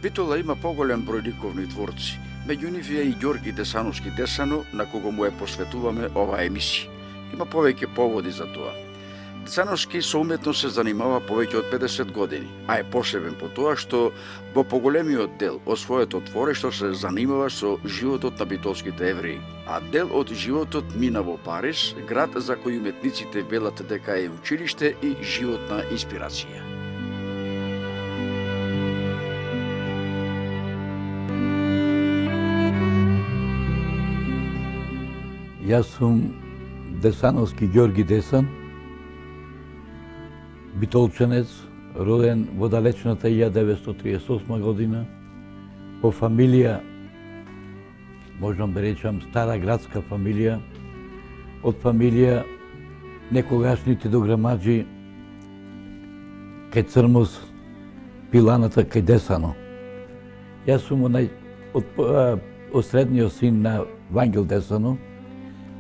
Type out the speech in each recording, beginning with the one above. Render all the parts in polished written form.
Битола има поголем број ликовни творци. Меѓу нив е и Ѓорги Десановски Десано, на кого му е посветуваме оваа емисија. Има повеќе поводи за тоа. Десановски со уметност се занимава повеќе од 50 години, а е посебен по тоа што во поголемиот дел од своето творештво се занимава со животот на битолските евреи, а дел од животот мина во Париз, град за кој уметниците велат дека е училиште и животна инспирација. Јас сум Десановски Ѓорги Десан, битолчанец, роден во далечната 1938 година, по фамилија, можам да речам, стара градска фамилија, од фамилија некогашните дограмаджи кај Црмус, пиланата кај Десано. Јас сум од средниот син на Вангел Десано,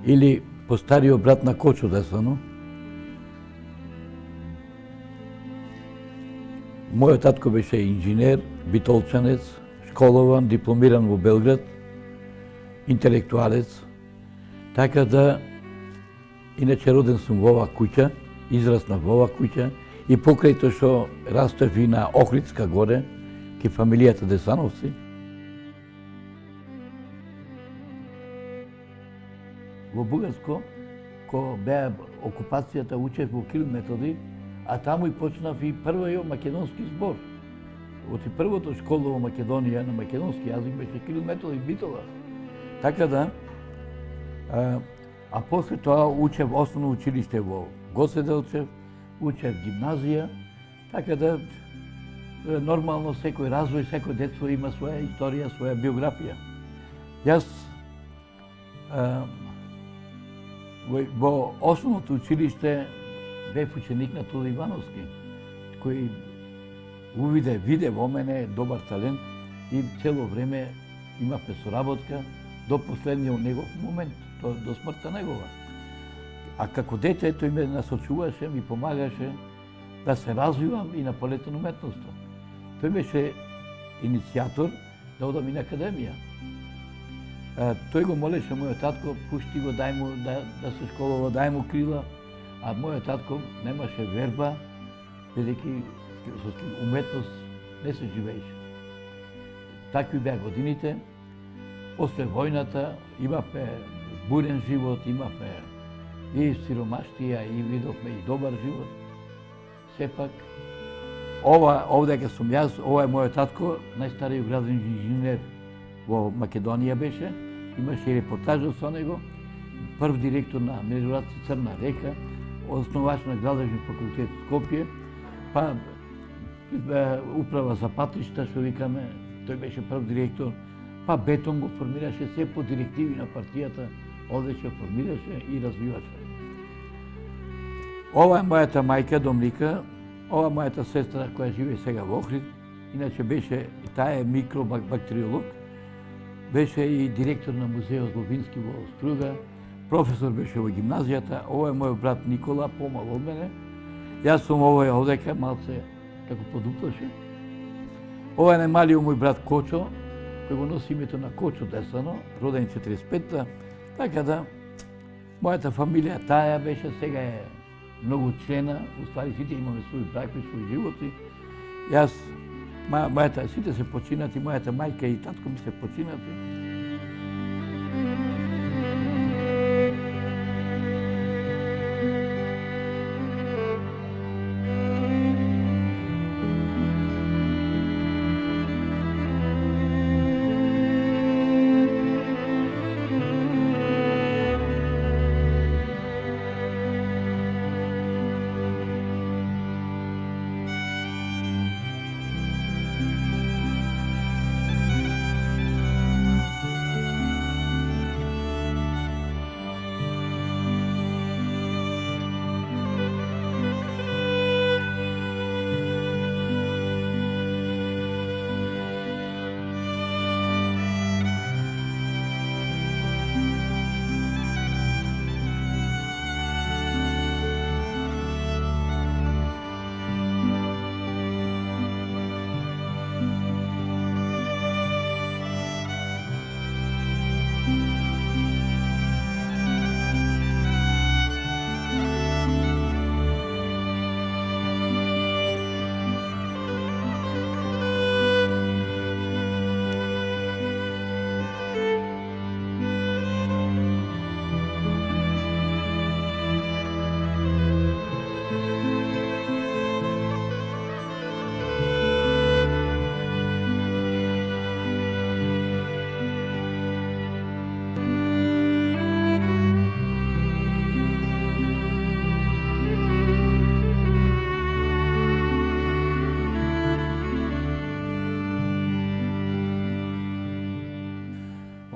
или постариот брат на Кочо Десано. Мојот татко беше инженер, битолчанец, школован, дипломиран во Белград, интелектуалец, така да, иначе роден сум во оваа куќа, израснав во оваа куќа и покрај тоа што растев и на Охридска горе, ке фамилијата Десановци. Во Бугарско, кога беа окупацијата, учев во Кирил Методи, а таму и почнав и првиот македонски збор. Оти првото школа во Македонија на македонски јазик беше Кирил Методи Битола. Така да, а после тоа учев основно училиште во Гоце Делчев, учев гимназија, така да нормално секој развој, секој детство има своја историја, своја биографија. Јас во основното училиште бев ученик на Тодор Ивановски, кој виде во мене добар талент и цело време имавме соработка до последниот негов момент, до смртта негова. А како дете тој ме насочуваше, ми помагаше да се развивам и на полето на уметноста. Тој беше иницијатор да одам и на академија. Тој го молеше мојот татко, пушти го, дај му да се школува, дај му крила, а мојот татко немаше верба, бидејќи со уметност не се живееше. Такви беа годините. После војната имавме бурен живот, имавме и сиромаштија, и видовме и добар живот. Сепак, овде ке сум јас, ова е мојот татко, најстариот граден инженер во Македонија беше, имаше и репортажа со него, прв директор на Мелиорација Црна река, основач на градежен факултет Скопје, па управа за патишта, што викаме, тој беше прв директор, па Бетон го формираше, се по директиви на партијата, одеше, формираше и развиваше. Ова е мојата мајка Домника, ова е мојата сестра која живее сега во Охрид, иначе беше, таа е микробактериолог, беше и директор на музеот Глобински во Струга, професор беше во гимназијата, ова е мојот брат Никола, помал од мене. Јас сум овој овдека, малце како подуплаше. Ова е најмалиот мој брат Кочо, кој го носи името на Кочо Десано, роден 45-та, така да, мојата фамилија таа беше, сега е многу члена, уствари сите имаме своји бракови, своји животи. Јас, сите се починати, мојата мајка и татко ми се починати.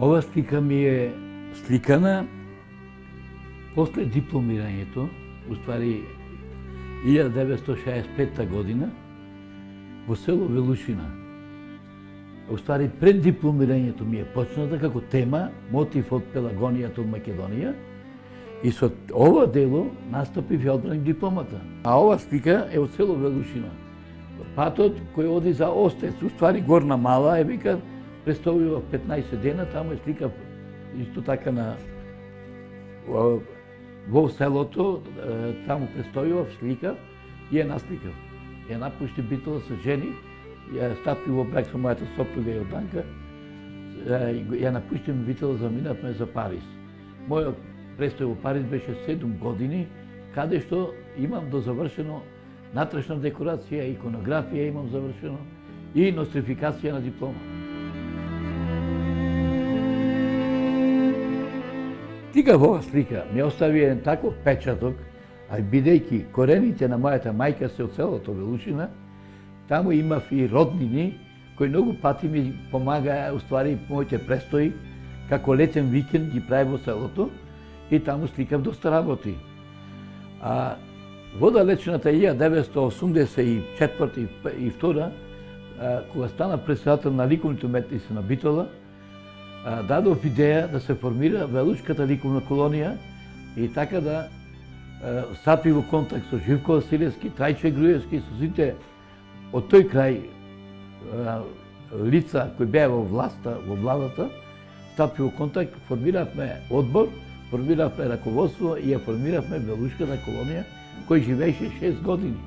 Ова слика ми е сликана после дипломирањето, уствари 1965 година, во село Велушина. Уствари пред дипломирањето ми е почната како тема мотив од Пелагонијата од Македонија и со ова дело настапив и одбранив дипломата. А ова слика е од село Велушина. Патот кој оди за Остец, уствари Горна Мала, вика, представува 15 дена, таму е слика исто така на во селото, таму престојував, слика и ја насликав. Ја напушти Битола со жени, ја стапи во брак со мојата сопруга Јорданка, ја напуштим Битола, заминавме за Париз. Мојот престој во Париз беше 7 години, каде што имам дозавршено натрешна декорација, иконографија имам завршено и нострификација на диплома. Слика во ова слика ми остави еден таков печаток, а бидејќи корените на мојата мајка се од селото Велушина, таму имав и роднини кои многу пати ми помагаа, уствари моите престои, како летен викенд ги прави во селото и таму сликав доста работи. А во далечната 1984 и 2, кога стана председател на ликовните уметници на Битола, дадов идеја да се формира Велушката ликовна колонија и така да стапи во контакт со Живко Василевски, Трајче Груевски, со сите од тој крај лица кои беа во власта, во владата, стапи во контакт, формиравме одбор, формиравме раководство и ја формиравме Велушката колонија, кој живееше 6 години.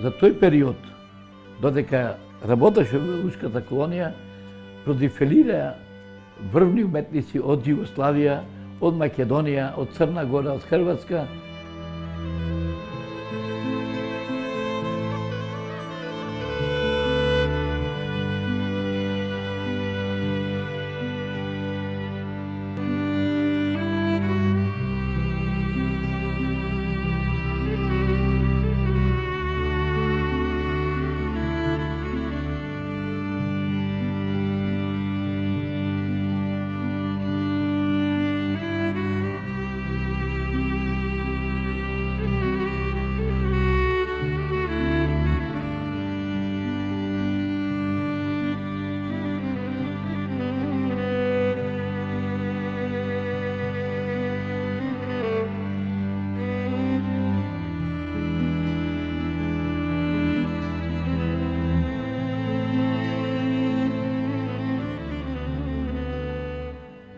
За тој период, додека работеше Велушката колонија, продефилираа врвни уметници од Југославија, од Македонија, од Црна Гора, од Хрватска.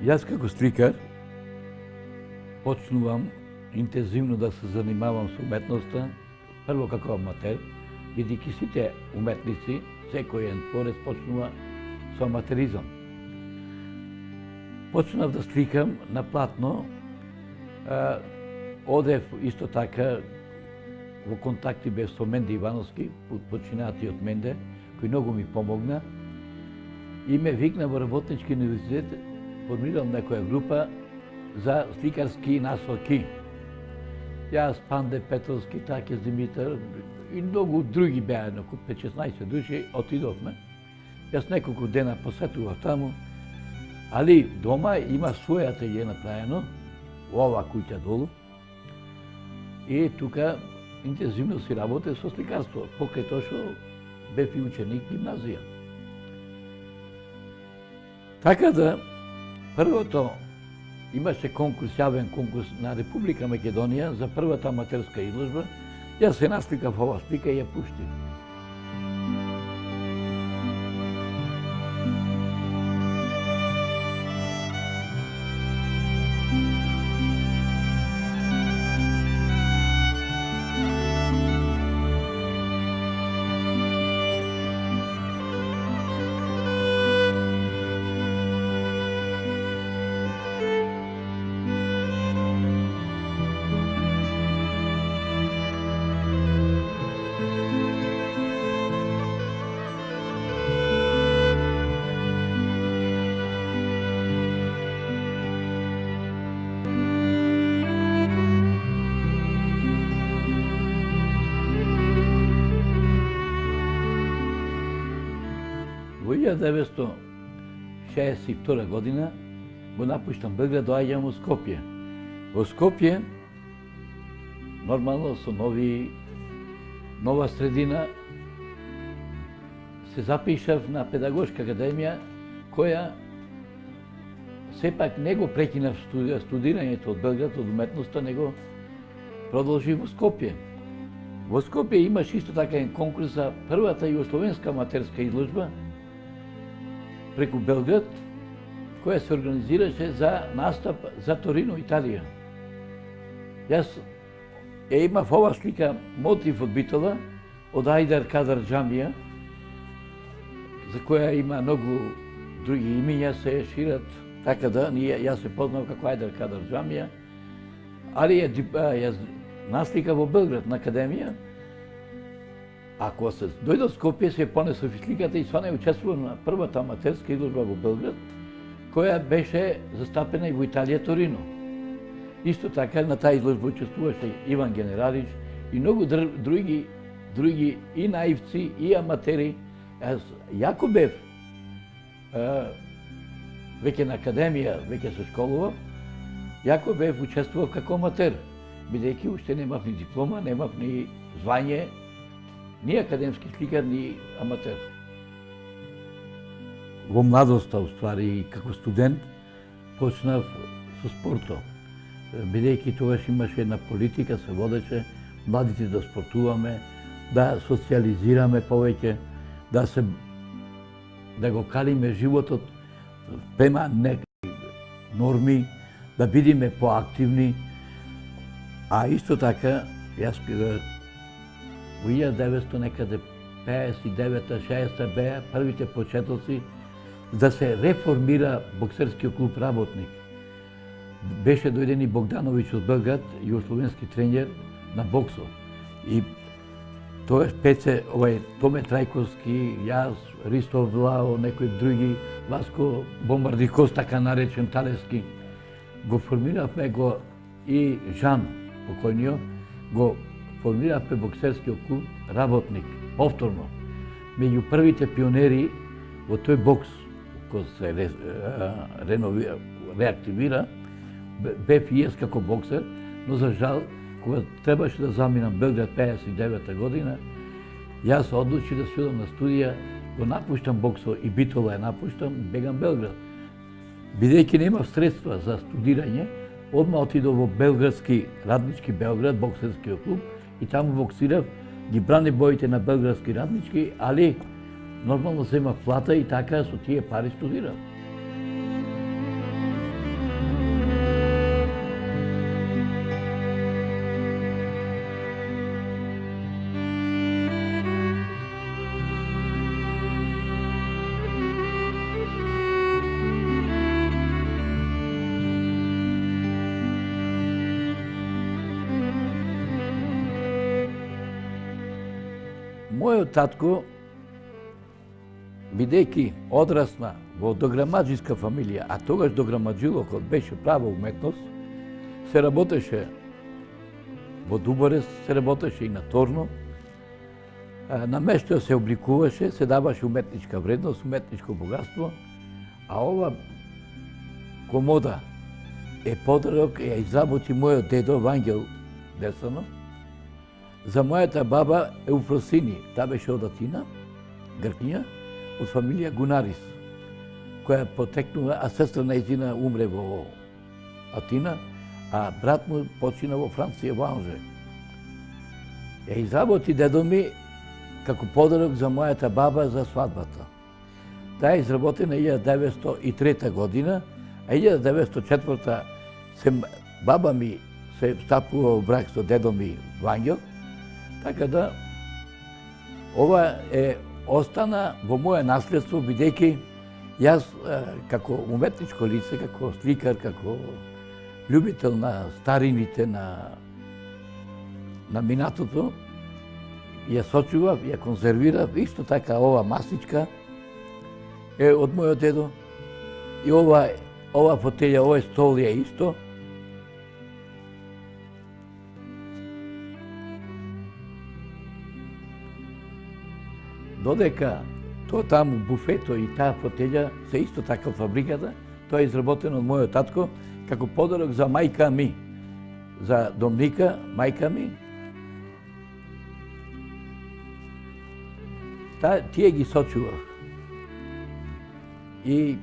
Јас како сликар почнувам интензивно да се занимавам со уметноста, прво како аматер, бидејќи сите уметници, секој еден творец почнува со аматеризам. Почнав да сликам на платно, одев исто така во контакти бев со Менде Ивановски, починати од Менде, кој многу ми помогна и ме викна во Работнички универзитет, формирал некоја група за сликарски насоки. Јас, Панде Петровски, Таке Димитар и многу други беа, 5-16 души, отидовме. Јас неколку дена посетував таму, али дома има својата е направено, во ова куќа долу. И тука интензивно си работе со сликарство, покрај тоа што бев и ученик гимназија. Така да, првото имаше конкурс, јавен конкурс на Република Македонија за првата аматерска изложба. Јас се насликав ова слика и ја пуштив. Во 1969 1962 година го напуштам Белград, доаѓам во Скопје. Во Скопје, нормално со нова средина, се запишав на педагошка академија, која сепак не го прекинав студирањето од Белград, од уметноста, него продолжи во Скопје. Во Скопје имаш исто така еден конкурс за првата југословенска аматерска изложба преку Белград, која се организираше за настап за Торино, Италија. Јас имав ова слика мотив од Битола, од Ајдар Кадар Џамија, за која има многу други имиња, се шират, така да, јас се познав како Ајдар Кадар Џамија, али јас наслика во Белград на академија, а кога се дојде од Скопје, се понесов и сликата и со неја учествував на првата аматерска изложба во Белград, која беше застапена и во Италија, Торино. Исто така на таа изложба учествуваше Иван Генералич и многу други и наивци и аматери. Јас јако бев веќе на академија, веќе се школував, јако бев учествував како аматер, бидејќи уште немав ни диплома, немав ни звање, ни академски сликар, ни аматер. Во младоста, уствари, како студент, почнав со спортот. Бидејќи тогаш имаше една политика, се водеше младите да спортуваме, да социализираме повеќе, да го калиме животот према некои норми, да бидиме поактивни, а исто така, јас во 1900 некаде 59-60 беа првите почетоци да се реформира боксерскиот клуб Работник. Беше дојден и Богдановиќ од Белград, југословенски тренер на боксот. И тогаш Пеце, Томе Трајковски, јас, Ристо Влао, некои други, Васко Бомбардикос, така наречен талески, го формиравме го и Жан, покојниот, го формиравме боксерскиот клуб Работник, повторно. Меѓу првите пионери во тој бокс, кој се реактивира, бев и јас како боксер, но за жал, кога требаше да заминам Белград 59 година, јас се одлучи да се одам на студија, го напуштам боксот и Битола ја напуштам, бегам Белград. Бидејќи немав средства за студирање, одма отидов во Белградски, Раднички Белград, боксерскиот клуб, и таму боксирав, ги брани боите на Белградски Раднички, али нормално земав плата и така со тие пари студирав. Мојот татко, бидејќи одрасна во дограмаджиска фамилија, а тогаш дограмаджилокот беше права уметност, се работеше во Дуборес, се работеше и на Торно, на место се обликуваше, се даваше уметничка вредност, уметничко богатство, а ова комода е подарок, ја изработи мојот дедо Вангел Десано, за мојата баба Еуфросини, таа беше од Атина, Гркиња, од фамилија Гунарис, која потекнува, а сестра нејзина умре во Атина, а брат му почина во Франција, во Анже. Ја изработи дедо ми како подарок за мојата баба за свадбата. Таа е изработена 1903 година, а 1904 баба ми се стапува во брак со дедо ми Вангел, така да ова остана во моје наследство, бидејќи јас како уметничко лице, како сликар, како љубител на старините, на минатото, ја сочував, ја конзервирав. Исто така ова масичка е од мојот дедо и ова фотелја, овој стол е исто. Додека Тоа таму буфето и таа фотеља се исто така од фабриката. Тоа е изработено од мојот татко како подарок за мајка ми. За Домника, мајка ми. Тие ги сочував. И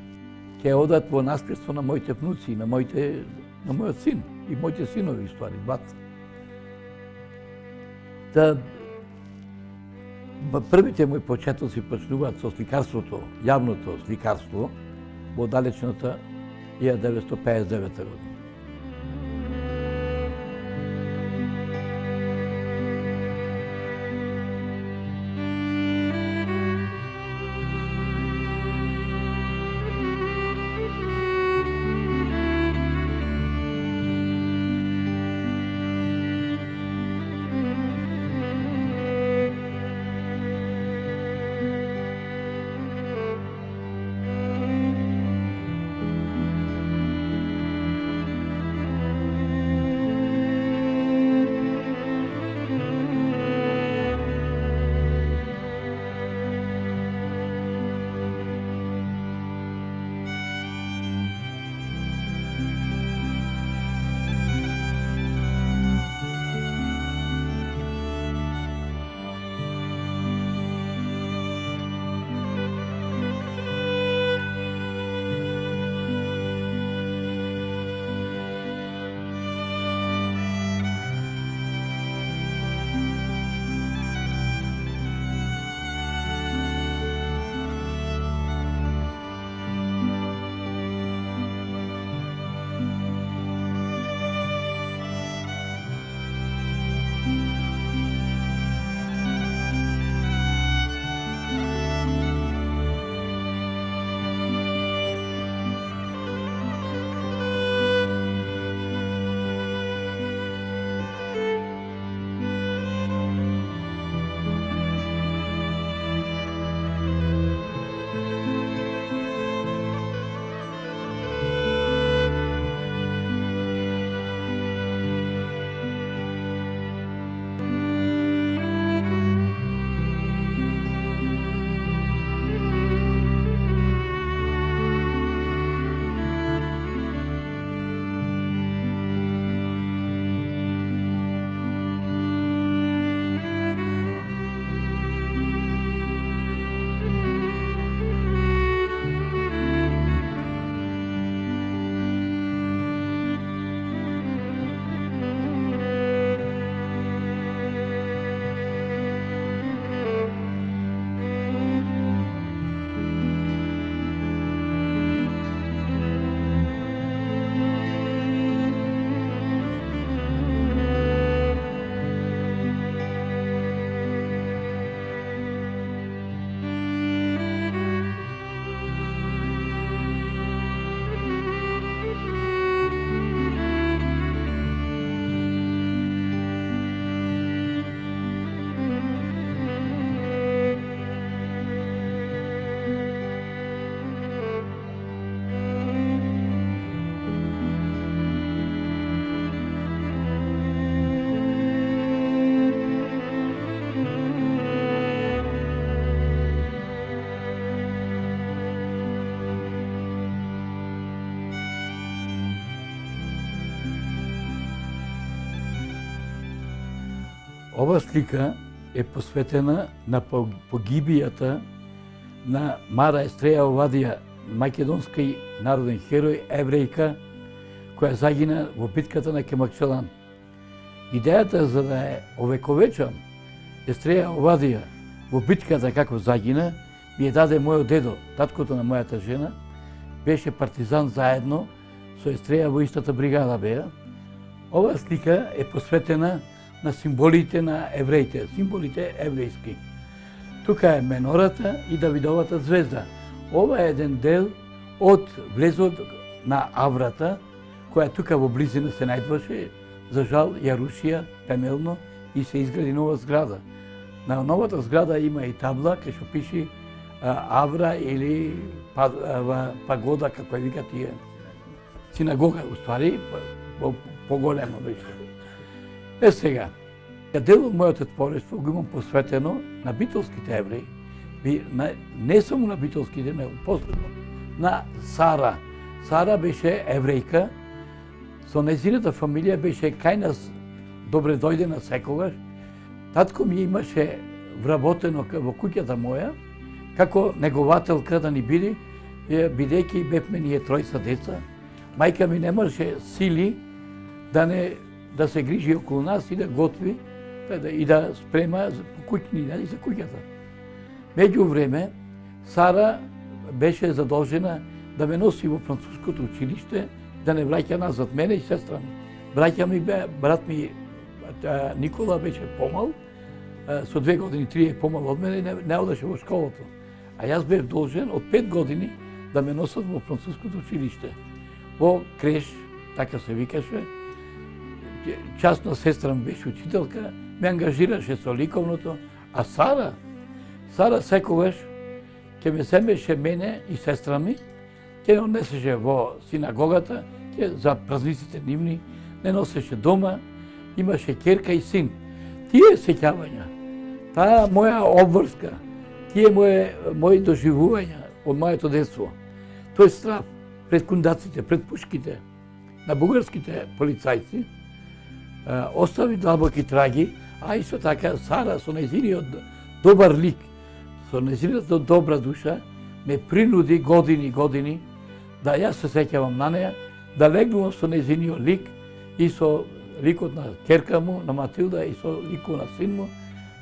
ќе одат во наследство на моите внуци, на мојот син и моите синови, ствари, двата. Првите мои почетоци почнуваат со сликарството, јавното сликарство, во далечната 1959 година. Ова слика е посветена на погибијата на Мара Естреја Овадија, македонска народен херој, еврејка, која загина во битката на Кемакчалан. Идејата за да е овековечам Естреја Овадија во битката како загина, ми ја даде мојот дедо, таткото на мојата жена, беше партизан заедно со Естреја во истата бригада беа. Ова слика е посветена на символите на евреите, символите еврејски. Тука е менората и Давидовата звезда. Ова е еден дел од влезот на Аврата, која тука во близина се најдваше. За жал ја рушија темелно и се изгради нова зграда. На новата зграда има и табла кај што пише Авра или пагода, како ја викат тие. Синагога, уствари, поголемо беше. Сега, дел од моето творество го имам посветено на битолските евреи. не само на битолските, но последно на Сара. Сара беше еврејка, со незината фамилија беше кај нас добре дојдена секогаш. Татко ми имаше вработено во куќата моја, како негователка да ни биде, бидејќи бевме ние тројца деца. Мајка ми немаше сили да се грижи околу нас и да готви и да спрема куќни за куќата. Меѓу време, Сара беше задолжена да ме носи во француското училиште, да не враќа назад мене и сестра ми. Брат ми Никола беше помал, со 2 години, 3 помал од мене, не одеше во школото. А јас бев должен од 5 години да ме носат во француското училиште. Во Креш, така се викаше, частна сестра ми беше учителка, ме ангажираше со ликовното, а Сара секогаш ќе ме земеше мене и сестра ми, ќе не однесеше во синагогата, за празниците нивни, не носеше дома, имаше ќерка и син. Тие сеќавања, таа моја обврска, тие мои доживувања од моето детство, тој страв пред кундаците, пред пушките на бугарските полицајци, остави длабоки траги, а исто така Сара со нејзиниот добар лик, со нејзината добра душа, ме принуди години, да јас се сеќавам на неја, да легнувам со нејзиниот лик и со ликот на ќерка му, на Матилда, и со ликот на син му,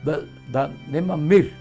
да немам мир.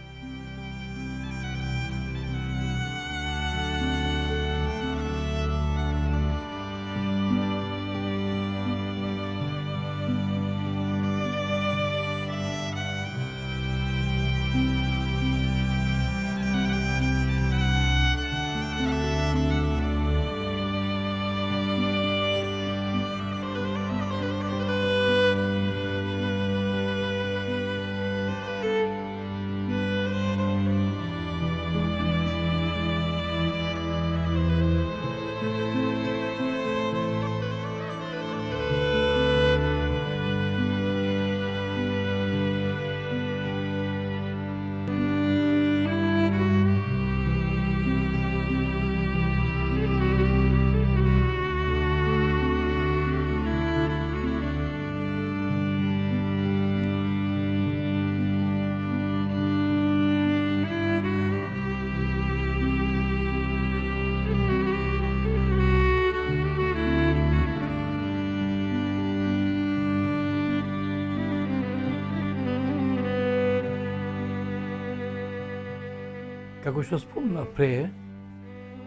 Како што спомнав пре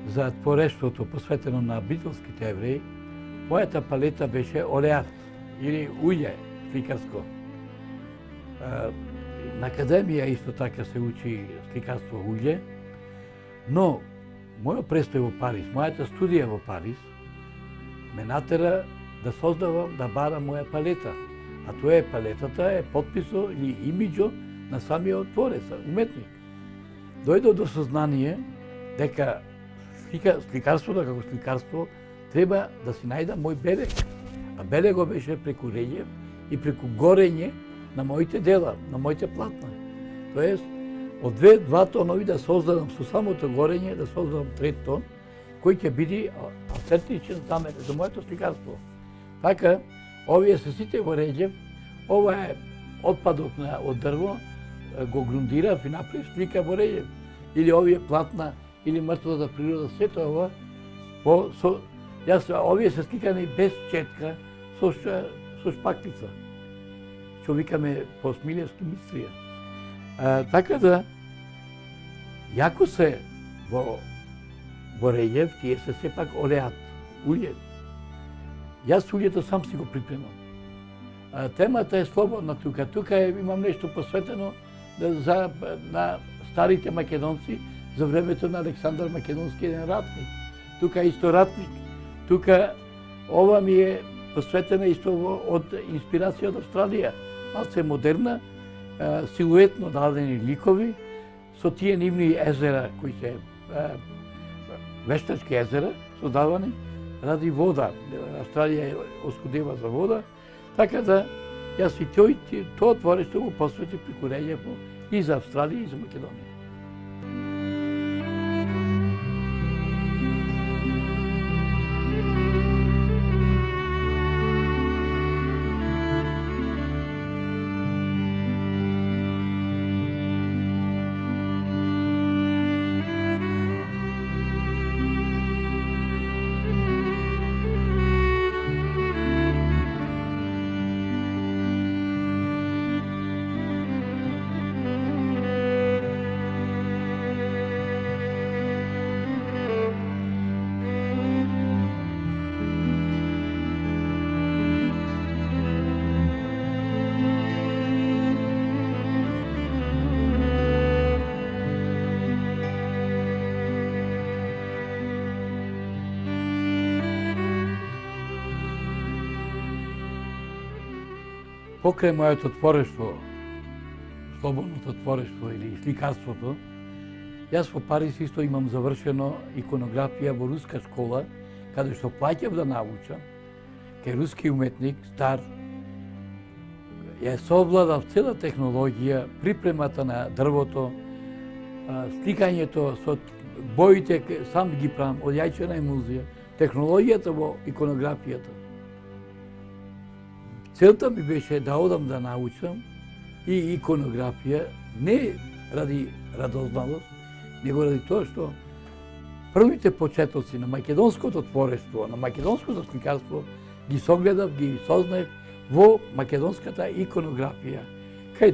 за творештвото посветено на битолските евреи, мојата палета беше олеат или уље сликарско. На академија исто така се учи сликарство уље, но мојот престој во Париз, мојата студија во Париз, ме натера да создавам, да барам моја палета. А тоа палетата е потписо или имиџо на самиот творец, уметник. Дојдов до сознание дека сликарството како сликарство треба да си најдам мој белег. А белего беше преку релјеф и преку горење на моите дела, на моите платна. Тоест, од два тонови да создадам со самото горење, да создадам трет тон, кој ќе биде автентичен за мене, за моето сликарство. Така, овие се сите во релјеф, ова е отпадок од дрво, го грундирав и направив слика во релјеф. Или овие платна, или мртвата природа, сето ова, овие се сликани без четка, со шпаклица, што викаме по смилевски мистрија. Така да, јако се во релјеф, тие се сепак олеат, уље. Јас уљето сам си го припремам. Темата е слободна тука. Тука имам нешто посветено на старите македонци за времето на Александар Македонски, еден ратник. Тука е исто ратник. Тука ова ми е посветена исто од инспирација од Австралија. Малце модерна, силуетно дадени ликови, со тие нивни езера, кои се вештачки езера, создавани ради вода. Австралија оскудева за вода, така да јас и тоа творештво го посвети преку релјефот и за Австралија и за Македонија. Покрај моето творештво, слободното творештво или сликарството, јас во Париз исто имам завршено иконографија во руска школа, каде што плаќав да научам, кај руски уметник, стар, ја совладав цела технологија, припремата на дрвото, сликањето со боите, сам ги правам, од јајчена емулзија, технологијата во иконографијата. Целта ми беше да одам да научам и иконографија, не ради радозналост, него ради тоа што првите почетоци на македонското творештво, на македонското сликарство, ги согледав, ги сознаев во македонската иконографија. Кај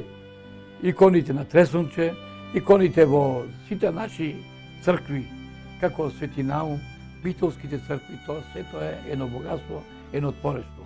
иконите на Тресунче, иконите во сите наши цркви, како Свети Наум, битолските цркви, тоа сето е едно богатство, едно творештво.